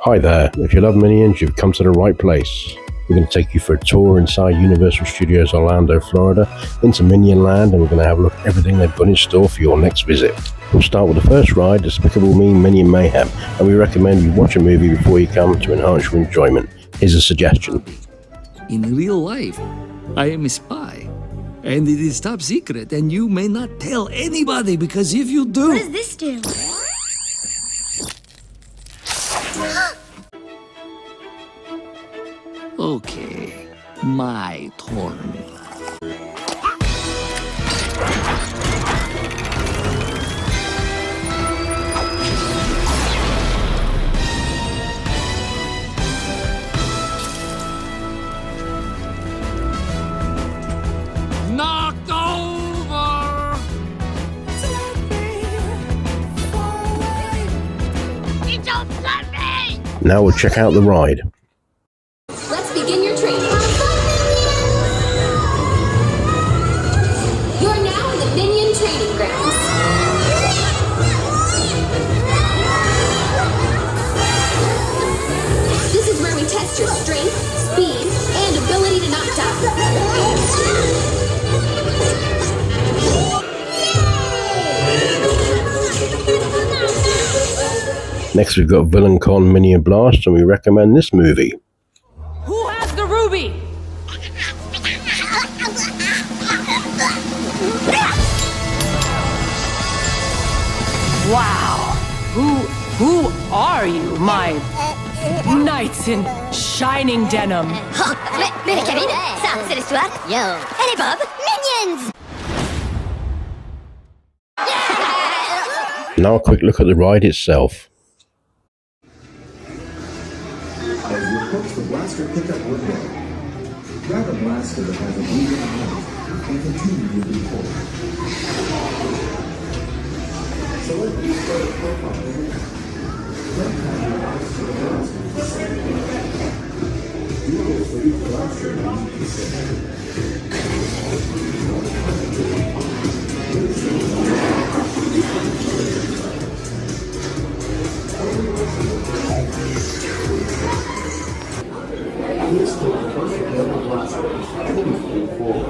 Hi there, if you love Minions, you've come to the right place. We're going to take you for a tour inside Universal Studios Orlando, Florida, into Minionland, and we're going to have a look at everything they've got in store for your next visit. We'll start with the first ride, Despicable Me, Minion Mayhem, and we recommend you watch a movie before you come to enhance your enjoyment. Here's a suggestion. In real life, I am a spy, and it is top secret, and you may not tell anybody, because if you do... What does this do? Okay, my turn. Knocked over! You don't let me! Now we'll check out the ride. Let's begin your training. You're now in the Minion training grounds. This is where we test your strength, speed, and ability to knock down. Next we've got Villain Con Minion Blast, and we recommend this movie. Who has the ruby? Wow. Who are you, my knights in shining denim? Minion Cafe. Ça, c'est l'histoire. Yo. Elle est Bob. Minions. Now a quick look at the ride itself. As you approach the blaster pickup window, grab a blaster that has a blue light and continue moving forward. Select the start profile area. Then have your eyes to the blaster. Dual for each blaster you need to set. Please take the first level blaster and move forward.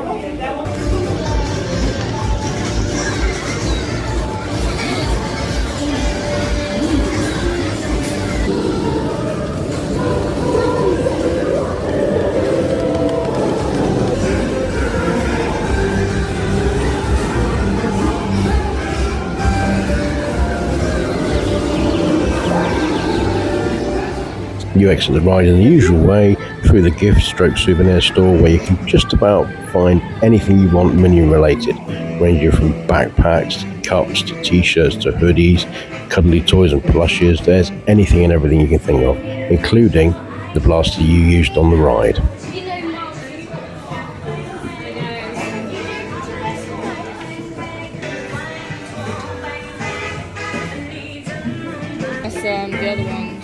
You exit the ride in the usual way through the gift/souvenir store, where you can just about find anything you want Minion related, ranging from backpacks to cups to t-shirts to hoodies, cuddly toys and plushes. There's anything and everything you can think of, including the blaster you used on the ride. That's the other ones.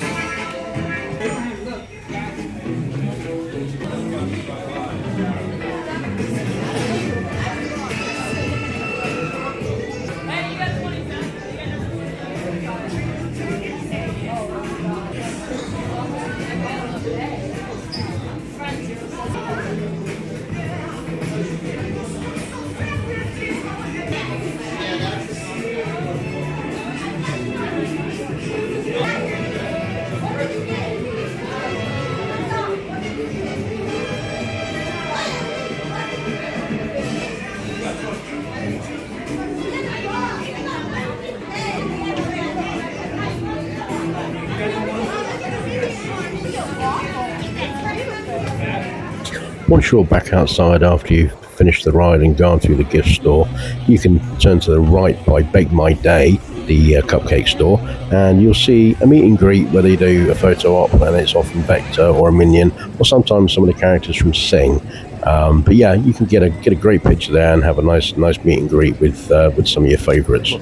Once you're back outside after you've finished the ride and gone through the gift store, you can turn to the right by Bake My Day, the cupcake store, and you'll see a meet and greet where they do a photo op, and it's often Vector or a Minion, or sometimes some of the characters from Sing. But yeah, you can get a great picture there and have a nice meet and greet with some of your favourites.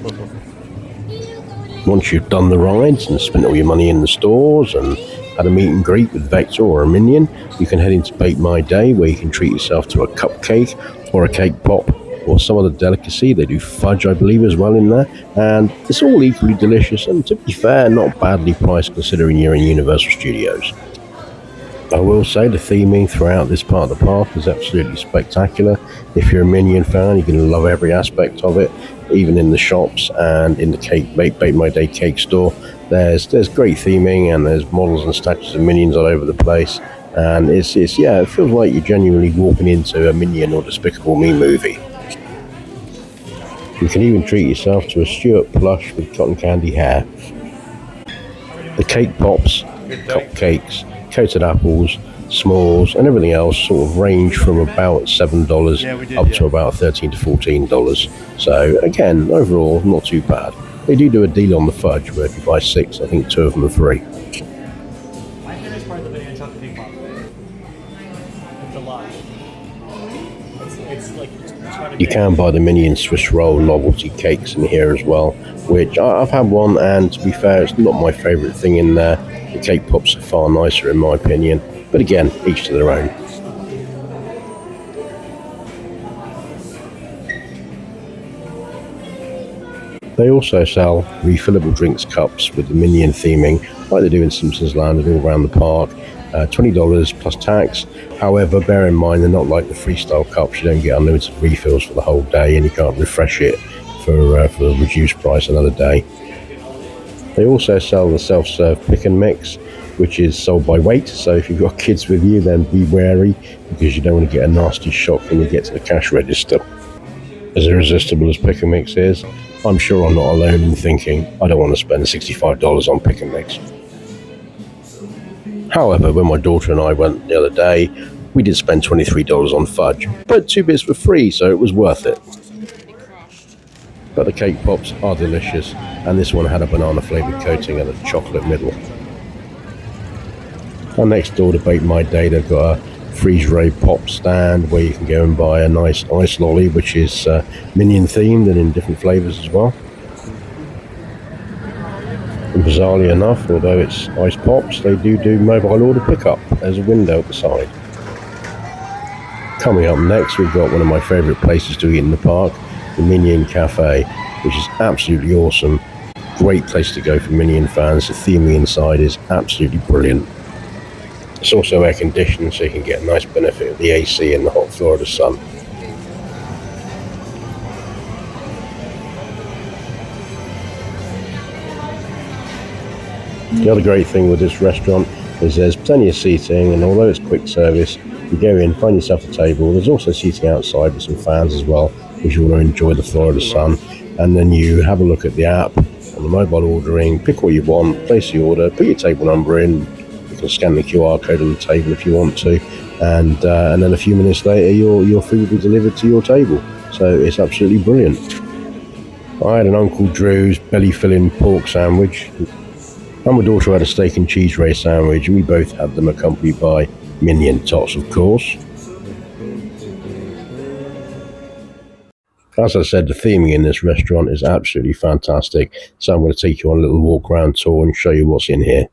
Once you've done the rides and spent all your money in the stores and had a meet and greet with Vector or a Minion, you can head into Bake My Day, where you can treat yourself to a cupcake or a cake pop, or some other delicacy. They do fudge, I believe, as well in there, and it's all equally delicious, and to be fair, not badly priced considering you're in Universal Studios. I will say the theming throughout this part of the park is absolutely spectacular. If you're a Minion fan, you're going to love every aspect of it, even in the shops and in the Bake My Day Cake Store. There's great theming, and there's models and statues of Minions all over the place, and it feels like you're genuinely walking into a Minion or Despicable Me movie. You can even treat yourself to a Stuart plush with cotton candy hair. The cake pops, cupcakes, coated apples, s'mores, and everything else sort of range from about $7 up to about $13 to $14. So again, overall, not too bad. They do a deal on the fudge where if you buy 6, I think 2 of them are free. My favorite part of the Minion chocolate cake pop. It's a lot. It's like you can buy the Minion Swiss roll novelty cakes in here as well, which I've had one, and to be fair, it's not my favourite thing in there. The cake pops are far nicer in my opinion, but again, each to their own. They also sell refillable drinks cups with the Minion theming, like they do in Simpsons Land and all around the park. $20 plus tax. However, bear in mind they're not like the freestyle cups. You don't get unlimited refills for the whole day, and you can't refresh it for a reduced price another day. They also sell the self-serve pick and mix, which is sold by weight. So if you've got kids with you, then be wary, because you don't want to get a nasty shock when you get to the cash register. As irresistible as pick and mix is, I'm sure I'm not alone in thinking I don't want to spend $65 on pick and mix. However, when my daughter and I went the other day, we did spend $23 on fudge, but 2 bits were free, so it was worth it. But the cake pops are delicious, and this one had a banana flavoured coating and a chocolate middle. And next door to Bake My Day, they've got a freeze-ray pop stand where you can go and buy a nice ice lolly, which is Minion themed and in different flavours as well. And bizarrely enough, although it's ice pops, they do mobile order pickup. There's a window at the side. Coming up next, we've got one of my favourite places to eat in the park, the Minion Cafe, which is absolutely awesome. Great place to go for Minion fans. The theming inside is absolutely brilliant. It's also air conditioned, so you can get a nice benefit of the AC and the hot Florida sun. The other great thing with this restaurant is there's plenty of seating, and although it's quick service, you go in, find yourself a table. There's also seating outside with some fans as well, if you want to enjoy the Florida sun. And then you have a look at the app on the mobile ordering, pick what you want, place the order, put your table number in. You can scan the QR code on the table if you want to, and then a few minutes later your food will be delivered to your table. So it's absolutely brilliant. I had an Uncle Drew's belly-filling pork sandwich, and my daughter had a steak and cheese ray sandwich, and we both had them accompanied by Minion tots, of course. As I said, the theming in this restaurant is absolutely fantastic, so I'm going to take you on a little walk around tour and show you what's in here.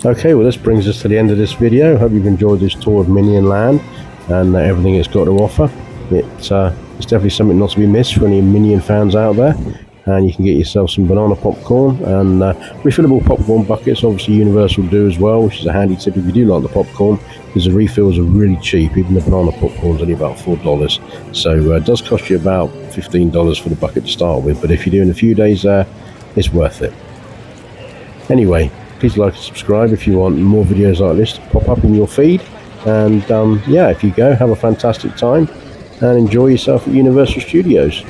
Okay, well, this brings us to the end of this video. Hope you've enjoyed this tour of Minionland and everything it's got to offer. It's definitely something not to be missed for any Minion fans out there. And you can get yourself some banana popcorn and refillable popcorn buckets. Obviously, Universal do as well, which is a handy tip if you do like the popcorn, because the refills are really cheap. Even the banana popcorn's only about $4, so it does cost you about $15 for the bucket to start with. But if you're doing a few days there, it's worth it. Anyway, please like and subscribe if you want more videos like this to pop up in your feed. And yeah, if you go, have a fantastic time and enjoy yourself at Universal Studios.